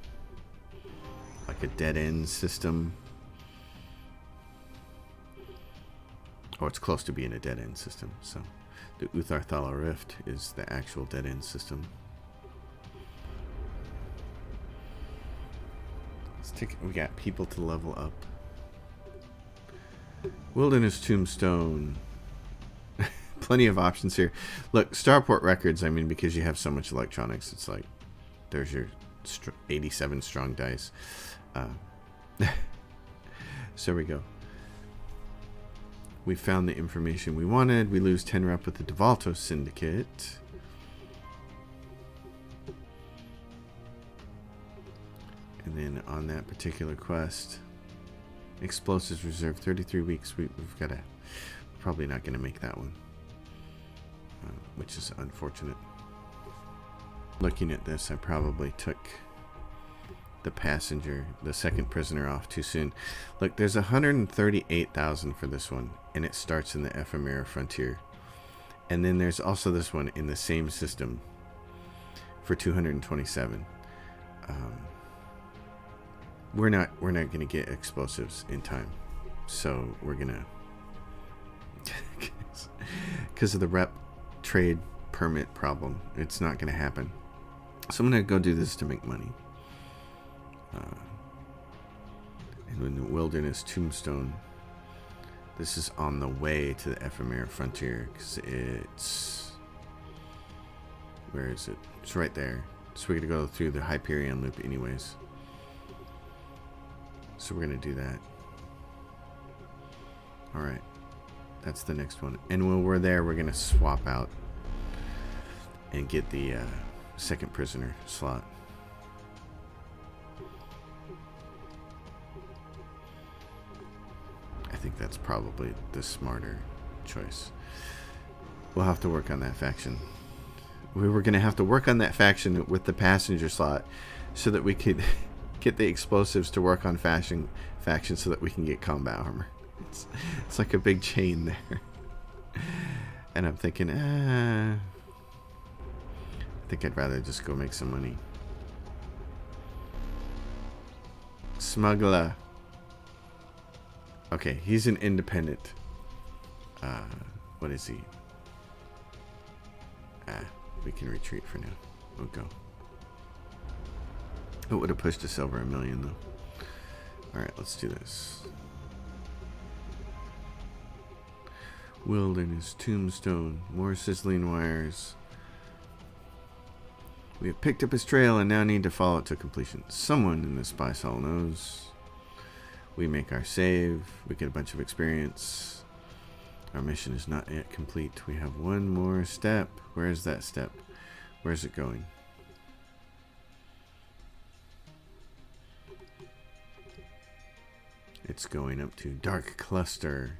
like a dead-end system. Or it's close to being a dead-end system. So the Utharthala Rift is the actual dead-end system. We got people to level up. Wilderness Tombstone. Plenty of options here. Look, Starport Records, I mean, because you have so much electronics, it's like, there's your 87 strong dice. So we go. We found the information we wanted. We lose 10 rep with the Devalto Syndicate. And then on that particular quest, explosives reserve 33 weeks. We've got to, probably not going to make that one, which is unfortunate. Looking at this, I probably took the passenger, the second prisoner, off too soon. Look, there's 138,000 for this one, and it starts in the Ephemera Frontier. And then there's also this one in the same system for 227. We're not going to get explosives in time, so we're gonna because of the rep trade permit problem. It's not going to happen. So I'm going to go do this to make money. And in the Wilderness Tombstone, this is on the way to the ephemeral frontier, because it's... Where is it? It's right there. So we're going to go through the Hyperion loop anyways. So we're going to do that. Alright. That's the next one. And when we're there, we're going to swap out and get the second prisoner slot. I think that's probably the smarter choice. We'll have to work on that faction. We were going to have to work on that faction with the passenger slot so that we could get the explosives to work on faction so that we can get combat armor. It's like a big chain there. And I'm thinking, I think I'd rather just go make some money. Smuggler. Okay, he's an independent. What is he? We can retreat for now. We'll go. It would have pushed us over 1 million though. Alright, let's do this. Wilderness Tombstone. More sizzling wires. We have picked up his trail and now need to follow it to completion. Someone in this spice hall knows. We make our save. We get a bunch of experience. Our mission is not yet complete. We have one more step. Where is that step? Where is it going? It's going up to Dark Cluster.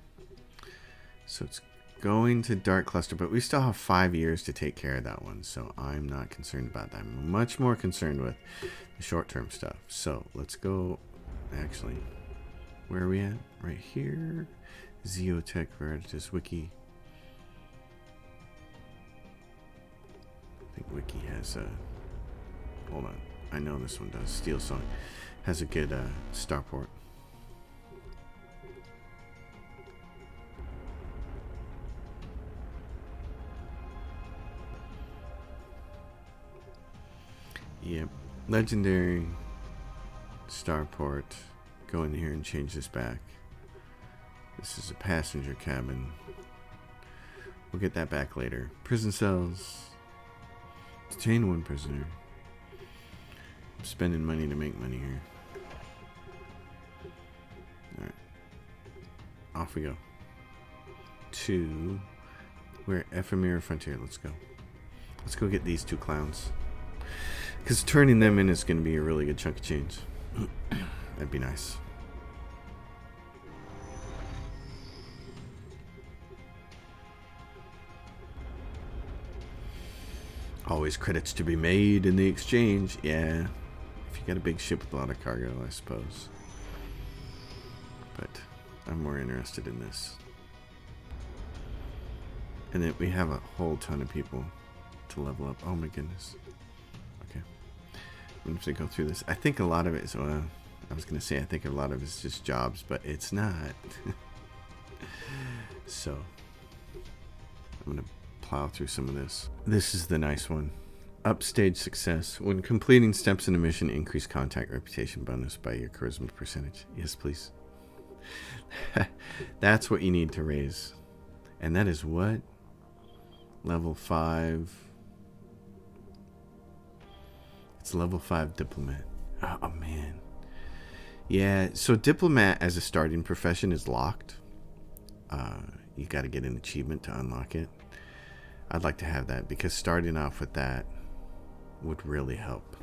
So it's going to Dark Cluster, but we still have 5 years to take care of that one. So I'm not concerned about that. I'm much more concerned with the short-term stuff. So let's go. Actually, where are we at? Right here. Zeotech Veritas Wiki. I think Wiki has a... Hold on. I know this one does. Steel Song has a good starport. Yep. Legendary starport. Go in here and change this back. This is a passenger cabin. We'll get that back later. Prison cells. Detain one prisoner. I'm spending money to make money here. Alright. Off we go. To... We're at Ephemeral Frontier. Let's go. Let's go get these two clowns. Because turning them in is going to be a really good chunk of change. That'd be nice. Always credits to be made in the exchange. Yeah. If you got a big ship with a lot of cargo, I suppose. But I'm more interested in this. And then we have a whole ton of people to level up. Oh my goodness. Okay. I'm going to have to go through this. I think a lot of it is, well, I was going to say I think a lot of it is just jobs, but it's not. So, I'm going to plow through some of this. This is the nice one. Upstage success. When completing steps in a mission, increase contact reputation bonus by your charisma percentage. Yes, please. That's what you need to raise. And that is what? Level 5. It's level 5 diplomat. Oh, man. Yeah, so diplomat as a starting profession is locked. You got to get an achievement to unlock it. I'd like to have that because starting off with that would really help.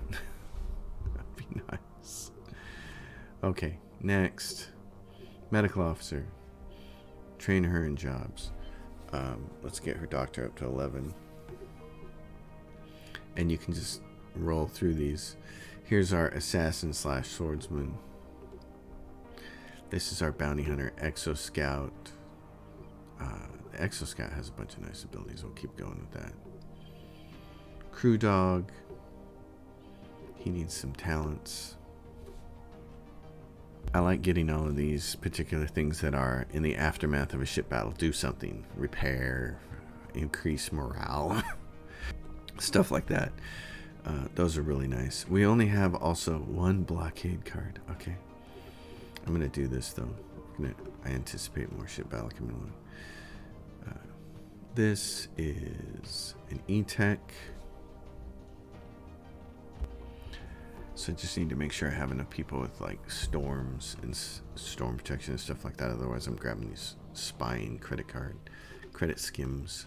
That'd be nice. Okay, next. Medical officer. Train her in jobs. Let's get her doctor up to 11. And you can just roll through these. Here's our assassin / swordsman. This is our bounty hunter, Exo Scout. Exo Scout has a bunch of nice abilities. We'll keep going with that. Crew dog. He needs some talents. I like getting all of these particular things that are in the aftermath of a ship battle. Do something. Repair. increase morale. Stuff like that. Those are really nice. We only have also one blockade card. Okay. I'm going to do this, though. I anticipate more ship battle coming along. This is an E-Tech. So I just need to make sure I have enough people with like storms and storm protection and stuff like that. Otherwise, I'm grabbing these spying credit skims.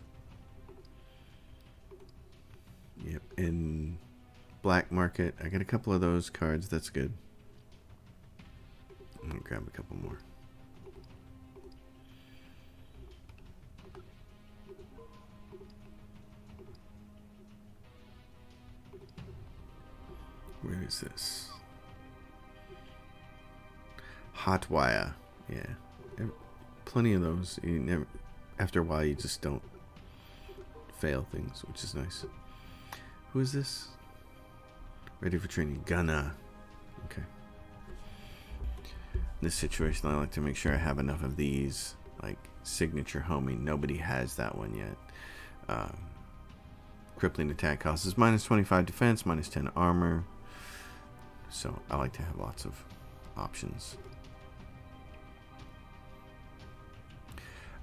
Yep, in black market, I got a couple of those cards. That's good. I'm gonna grab a couple more. Where is this? Hot wire. Yeah. Plenty of those. You never, after a while, you just don't fail things, which is nice. Who is this? Ready for training. Gunna. Okay. In this situation, I like to make sure I have enough of these, like signature homing. Nobody has that one yet. Crippling attack causes minus 25 defense, minus 10 armor. So I like to have lots of options.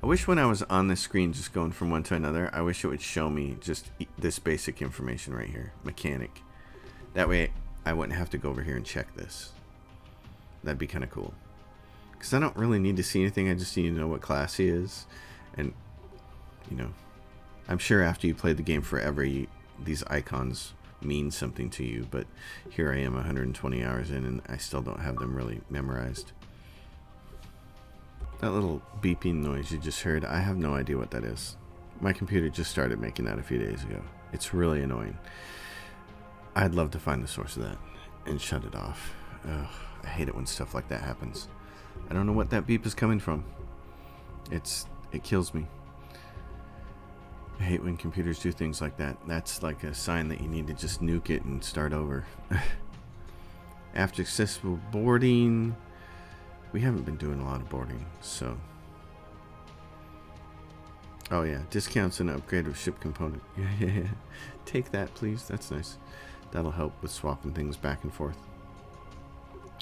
I wish when I was on the screen just going from one to another, I wish it would show me just this basic information right here. Mechanic. That way I wouldn't have to go over here and check this. That'd be kind of cool. Because I don't really need to see anything. I just need to know what class he is. And, you know, I'm sure after you play the game forever, these icons mean something to you, but here I am 120 hours in and I still don't have them really memorized. That little beeping noise you just heard, I have no idea what that is. My computer just started making that a few days ago. It's really annoying. I'd love to find the source of that and shut it off. Ugh, I hate it when stuff like that happens. I don't know what that beep is coming from. It kills me. I hate when computers do things like that. That's like a sign that you need to just nuke it and start over. After successful boarding, we haven't been doing a lot of boarding, so. Oh yeah, discounts and upgrade of ship component. Yeah. Take that, please. That's nice. That'll help with swapping things back and forth.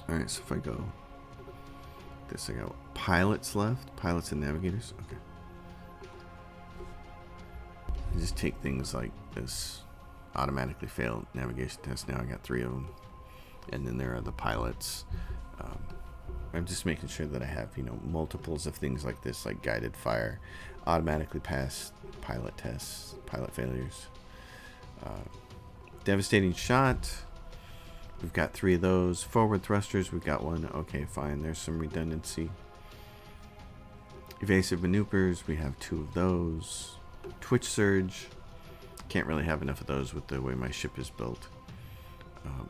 All right, so if I go this, I got pilots left, pilots and navigators. Okay. I just take things like this automatically failed navigation test. Now I got 3 of them, and then there are the pilots. I'm just making sure that I have, multiples of things like this, like guided fire, automatically pass pilot tests, pilot failures. Devastating shot. We've got 3 of those. Forward thrusters, we've got 1. Okay, fine. There's some redundancy. Evasive maneuvers, we have 2 of those. Twitch surge, can't really have enough of those with the way my ship is built.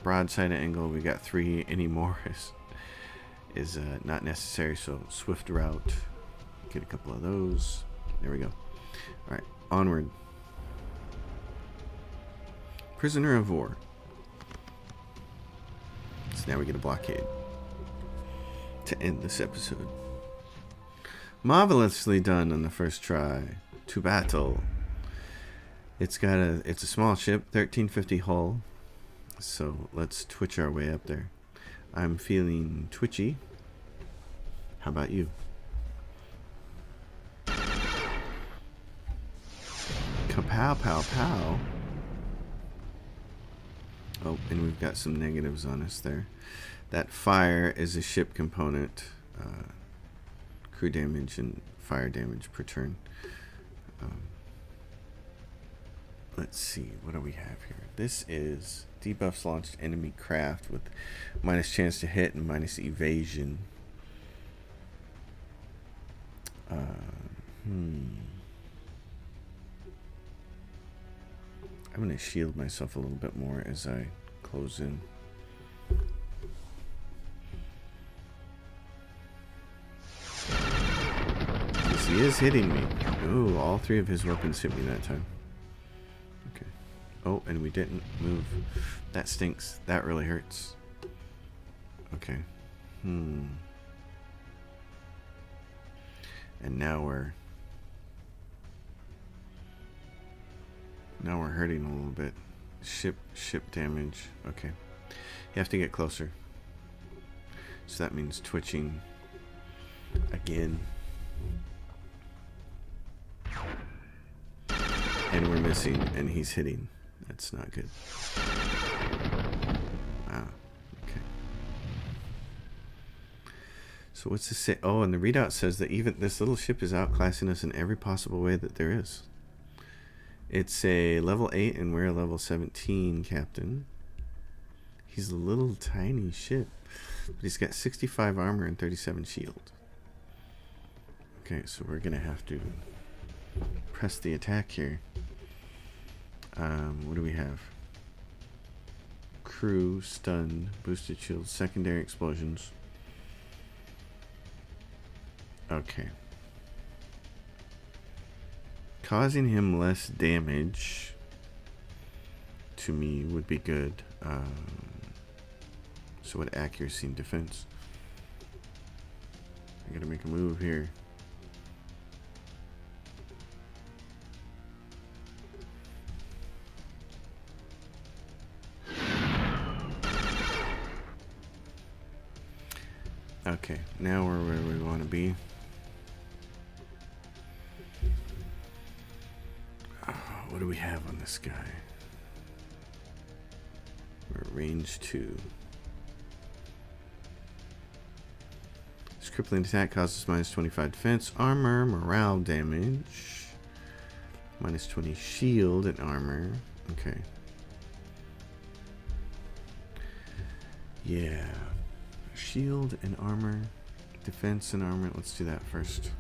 Broadside angle, we got 3 anymore is not necessary, so swift route, get a couple of those. There we go. All right, onward. Prisoner of war. So now we get a blockade to end this episode. Marvelously done on the first try. To battle. It's a small ship, 1350 hull. So let's twitch our way up there. I'm feeling twitchy. How about you? Kapow, pow, pow. Oh, and we've got some negatives on us there. That fire is a ship component. Crew damage and fire damage per turn. Let's see, what do we have here? This is debuffs launched enemy craft with minus chance to hit and minus evasion. I'm going to shield myself a little bit more as I close in. Because he is hitting me. Ooh, all 3 of his weapons hit me that time. Okay. Oh, and we didn't move. That stinks. That really hurts. Okay. And now we're Now we're hurting a little bit. Ship damage. Okay. You have to get closer. So that means twitching again. And we're missing, and he's hitting. That's not good. Wow. Okay. So what's this say? Oh, and the readout says that even this little ship is outclassing us in every possible way that there is. It's a level 8, and we're a level 17 captain. He's a little tiny ship, but he's got 65 armor and 37 shield. Okay, so we're gonna have to press the attack here. What do we have? Crew, stun, boosted shields, secondary explosions. Okay. Causing him less damage to me would be good. So what accuracy and defense? I gotta make a move here. Okay, now we're where we want to be. What do we have on this guy? We're at range 2. This crippling attack causes minus 25 defense, armor, morale damage, minus 20 shield and armor. Okay. Yeah. Shield and armor, defense and armor. Let's do that first.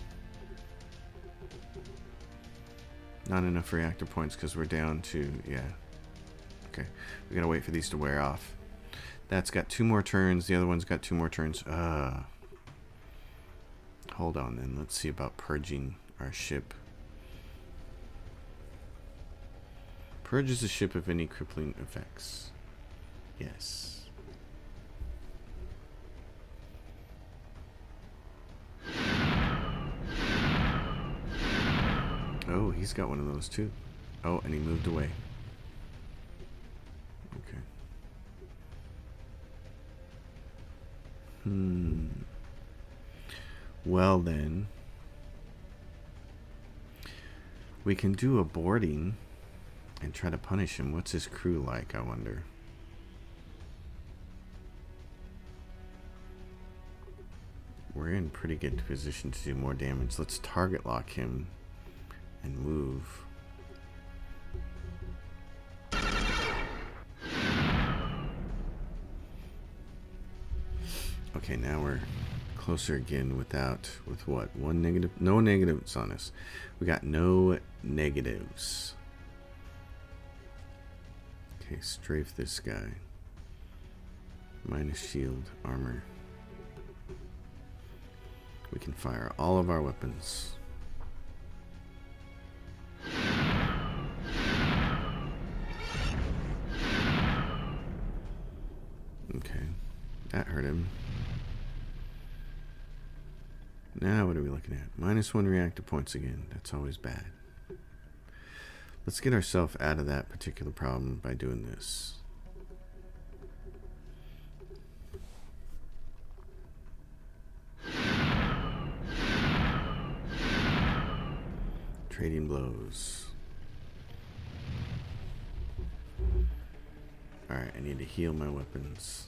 Not enough reactor points because we're down to, yeah. Okay, we gotta wait for these to wear off. That's got 2 more turns. The other one's got 2 more turns. Hold on then. Let's see about purging our ship. Purges the ship of any crippling effects. Yes. Oh, he's got one of those too. Oh, and he moved away. Okay. Well then, we can do a boarding and try to punish him. What's his crew like, I wonder? We're in pretty good position to do more damage. Let's target lock him and move. Okay, now we're closer again with what? One negative? No negatives on us. We got no negatives. Okay, strafe this guy. Minus shield, armor. We can fire all of our weapons. Okay, that hurt him. Now what are we looking at? Minus 1 reactor points again. That's always bad. Let's get ourselves out of that particular problem by doing this. Trading blows. Alright, I need to heal my weapons.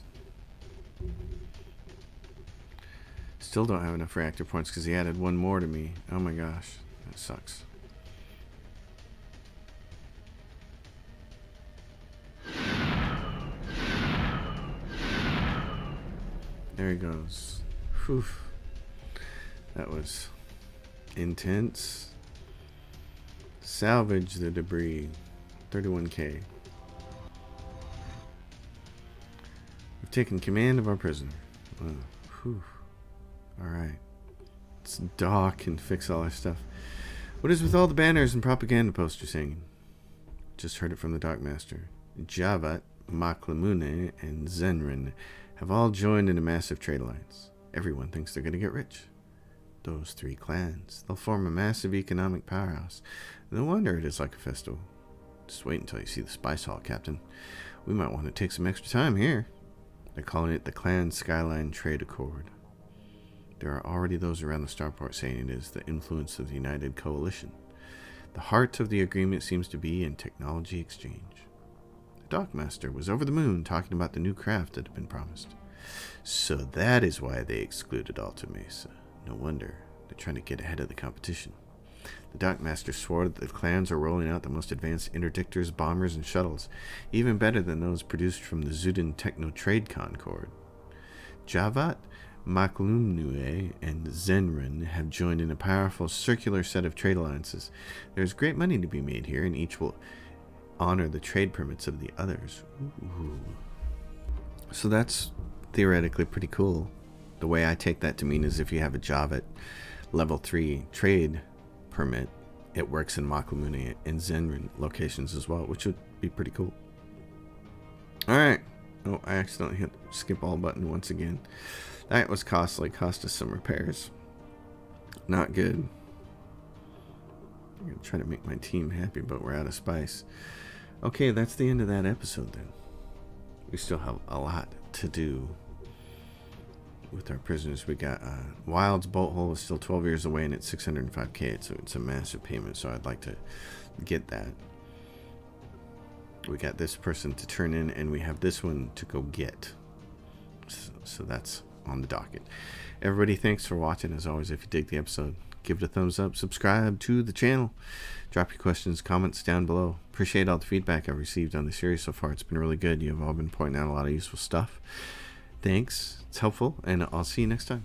Still don't have enough reactor points because he added 1 more to me. Oh my gosh, that sucks. There he goes. Whew. That was intense. Salvage the debris. 31k. We've taken command of our prisoner. Whew. Alright. Let's dock and fix all our stuff. What is with all the banners and propaganda posters hanging? Just heard it from the dockmaster. Javat, Maklamune, and Zenrin have all joined in a massive trade alliance. Everyone thinks they're going to get rich. Those 3 clans. They'll form a massive economic powerhouse. No wonder it is like a festival. Just wait until you see the spice hall, Captain. We might want to take some extra time here. They're calling it the Clan Skyline Trade Accord. There are already those around the starport saying it is the influence of the United Coalition. The heart of the agreement seems to be in technology exchange. The Dockmaster was over the moon talking about the new craft that had been promised. So that is why they excluded Alta Mesa. No wonder. They're trying to get ahead of the competition. The Dockmaster swore that the clans are rolling out the most advanced interdictors, bombers, and shuttles, even better than those produced from the Zudin Techno Trade Concord. Javat, Maklumnue, and Zenrin have joined in a powerful circular set of trade alliances. There is great money to be made here, and each will honor the trade permits of the others. Ooh. So that's theoretically pretty cool. The way I take that to mean is if you have a Javat level 3 trade permit, it works in Maklumune and Zenrin locations as well, which would be pretty cool. Alright. Oh, I accidentally hit the skip all button once again. That was costly. Cost us some repairs. Not good. I'm going to try to make my team happy, but we're out of spice. Okay, that's the end of that episode then. We still have a lot to do with our prisoners. We got Wild's Bolt Hole is still 12 years away and it's 605k, so it's a massive payment, so I'd like to get that. We got this person to turn in, and we have this one to go get. So that's on the docket. Everybody, thanks for watching. As always, if you dig the episode, give it a thumbs up, subscribe to the channel, drop your questions, comments down below. Appreciate all the feedback I've received on the series so far. It's been really good. You've all been pointing out a lot of useful stuff. Thanks. It's helpful, and I'll see you next time.